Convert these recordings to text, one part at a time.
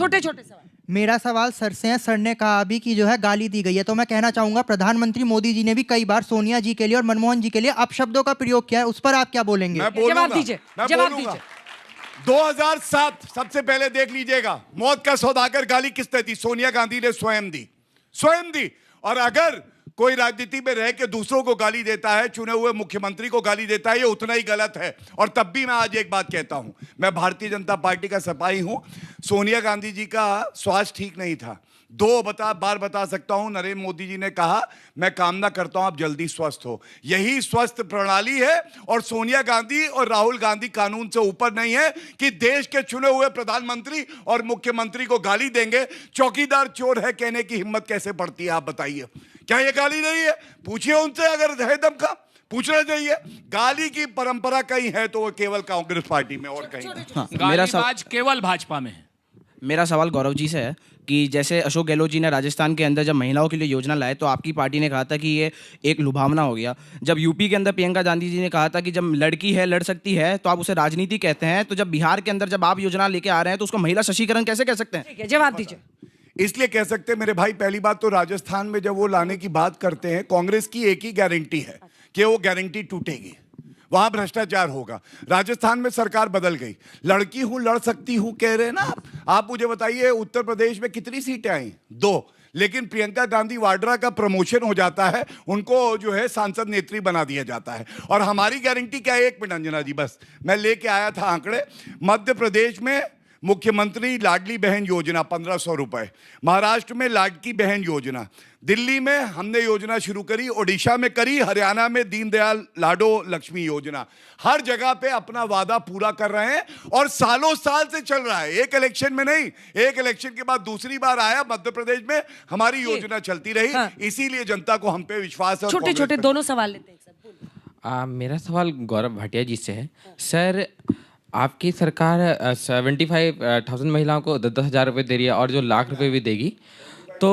छोटे छोटे सवाल। मेरा सवाल सर से है। सर ने कहा अभी कि जो है गाली दी गई है, तो मैं कहना चाहूंगा प्रधानमंत्री मोदी जी ने भी कई बार सोनिया जी के लिए और मनमोहन जी के लिए अपशब्दों का प्रयोग किया है, उस पर आप क्या बोलेंगे? जवाब दीजिए, जवाब दीजिए। 2007 सबसे पहले देख लीजिएगा, मौत का सौदागर गाली किसने दी? सोनिया गांधी ने स्वयं दी, स्वयं दी। और अगर कोई राजनीति में रह के दूसरों को गाली देता है, चुने हुए मुख्यमंत्री को गाली देता है, ये उतना ही गलत है। और तब भी मैं आज एक बात कहता हूं, मैं भारतीय जनता पार्टी का सिपाही हूं। सोनिया गांधी जी का स्वास्थ्य ठीक नहीं था, 2 बार बता सकता हूं। नरेंद्र मोदी जी ने कहा मैं कामना करता हूं आप जल्दी स्वस्थ हो। यही स्वस्थ प्रणाली है। और सोनिया गांधी और राहुल गांधी कानून से ऊपर नहीं है कि देश के चुने हुए प्रधानमंत्री और मुख्यमंत्री को गाली देंगे। चौकीदार चोर है कहने की हिम्मत कैसे पड़ती है, आप बताइए? क्या ये गाली नहीं है? पूछिए उनसे, अगर है दम का पूछना चाहिए। गाली की परंपरा कहीं है तो वो केवल कांग्रेस पार्टी में और कहीं नहीं। गालीबाज केवल भाजपा में है। मेरा सवाल गौरव जी से है कि जैसे अशोक गहलोत जी ने राजस्थान के अंदर जब महिलाओं के लिए योजना लाए तो आपकी पार्टी ने कहा था कि ये एक लुभावना हो गया। जब यूपी के अंदर प्रियंका गांधी जी ने कहा था कि जब लड़की है लड़ सकती है तो आप उसे राजनीति कहते हैं, तो जब बिहार के अंदर जब आप योजना लेके आ रहे हैं तो उसको महिला सशक्तिकरण कैसे कह सकते हैं? ठीक है, जवाब दीजिए। इसलिए कह सकते हैं मेरे भाई, पहली बात तो राजस्थान में जब वो लाने की बात करते हैं, कांग्रेस की एक ही गारंटी है कि वो गारंटी टूटेगी, वहां भ्रष्टाचार होगा। राजस्थान में सरकार बदल गई, लड़की हूं लड़ सकती हूं कह रहे हैं ना आप मुझे बताइए उत्तर प्रदेश में कितनी सीटें आई? 2। लेकिन प्रियंका गांधी वाड्रा का प्रमोशन हो जाता है, उनको जो है सांसद नेत्री बना दिया जाता है। और हमारी गारंटी क्या है? 1 मिनट अंजना जी, बस मैं लेके आया था आंकड़े। मध्य प्रदेश में मुख्यमंत्री लाडली बहन योजना 1500 रुपए, महाराष्ट्र में लाडकी बहन योजना, दिल्ली में हमने योजना शुरू करी, ओडिशा में करी, हरियाणा में दीनदयाल लाडो लक्ष्मी योजना। हर जगह पे अपना वादा पूरा कर रहे हैं और सालों साल से चल रहा है, एक इलेक्शन में नहीं। एक इलेक्शन के बाद दूसरी बार आया मध्य प्रदेश में, हमारी योजना चलती रही। हाँ। इसीलिए जनता को हम पे विश्वास है। छोटे छोटे दोनों सवाल लेते हैं। मेरा सवाल गौरव भाटिया जी से है। सर, आपकी सरकार 75,000 महिलाओं को 10-10 हज़ार रुपये दे रही है और जो लाख रुपए भी देगी। तो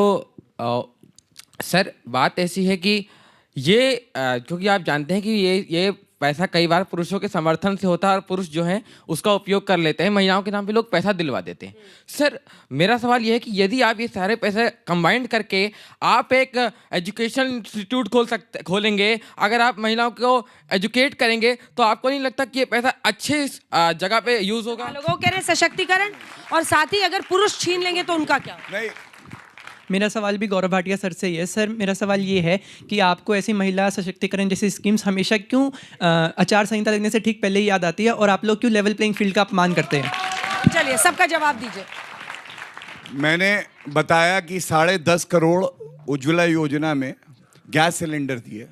सर बात ऐसी है कि ये क्योंकि आप जानते हैं कि ये पैसा कई बार पुरुषों के समर्थन से होता है और पुरुष जो हैं उसका उपयोग कर लेते हैं, महिलाओं के नाम पे लोग पैसा दिलवा देते हैं। सर मेरा सवाल ये है कि यदि आप ये सारे पैसे कंबाइंड करके आप एक एजुकेशन इंस्टीट्यूट खोलेंगे, अगर आप महिलाओं को एजुकेट करेंगे तो आपको नहीं लगता कि ये पैसा अच्छे जगह पे यूज होगा? लोगों कह रहे हैं सशक्तिकरण, और साथ ही अगर पुरुष छीन लेंगे तो उनका क्या? नहीं, मेरा सवाल भी गौरव भाटिया सर से ही है। सर मेरा सवाल ये है कि आपको ऐसी महिला सशक्तिकरण जैसी स्कीम्स हमेशा क्यों आचार संहिता लगने से ठीक पहले ही याद आती है, और आप लोग क्यों लेवल प्लेइंग फील्ड का अपमान करते हैं? चलिए सबका जवाब दीजिए। मैंने बताया कि 10.5 करोड़ उज्ज्वला योजना में गैस सिलेंडर दिए,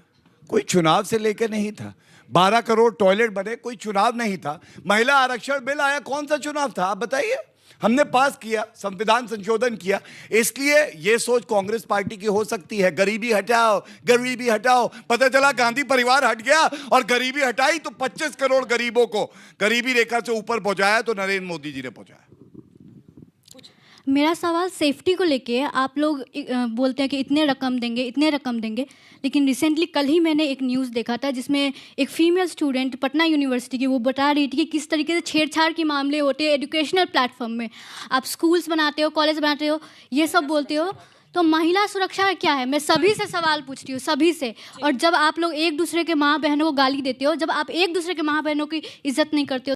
कोई चुनाव से लेकर नहीं था। 12 करोड़ टॉयलेट बने, कोई चुनाव नहीं था। महिला आरक्षण बिल आया, कौन सा चुनाव था आप बताइए? हमने पास किया, संविधान संशोधन किया। इसलिए ये सोच कांग्रेस पार्टी की हो सकती है, गरीबी हटाओ, गरीबी हटाओ। पता चला गांधी परिवार हट गया और गरीबी हटाई तो 25 करोड़ गरीबों को गरीबी रेखा से ऊपर पहुंचाया तो नरेंद्र मोदी जी ने पहुंचाया। मेरा सवाल सेफ्टी को लेके है। आप लोग बोलते हैं कि इतने रकम देंगे, इतने रकम देंगे, लेकिन रिसेंटली कल ही मैंने एक न्यूज़ देखा था जिसमें एक फीमेल स्टूडेंट पटना यूनिवर्सिटी की, वो बता रही थी कि किस तरीके से छेड़छाड़ के मामले होते हैं एजुकेशनल प्लेटफॉर्म में। आप स्कूल्स बनाते हो, कॉलेज बनाते हो, ये सब बोलते हो, तो महिला सुरक्षा क्या है? मैं सभी से सवाल पूछती हूँ, सभी से। और जब आप लोग एक दूसरे के माँ बहनों को गाली देते हो, जब आप एक दूसरे के माँ बहनों की इज्जत नहीं करते हो,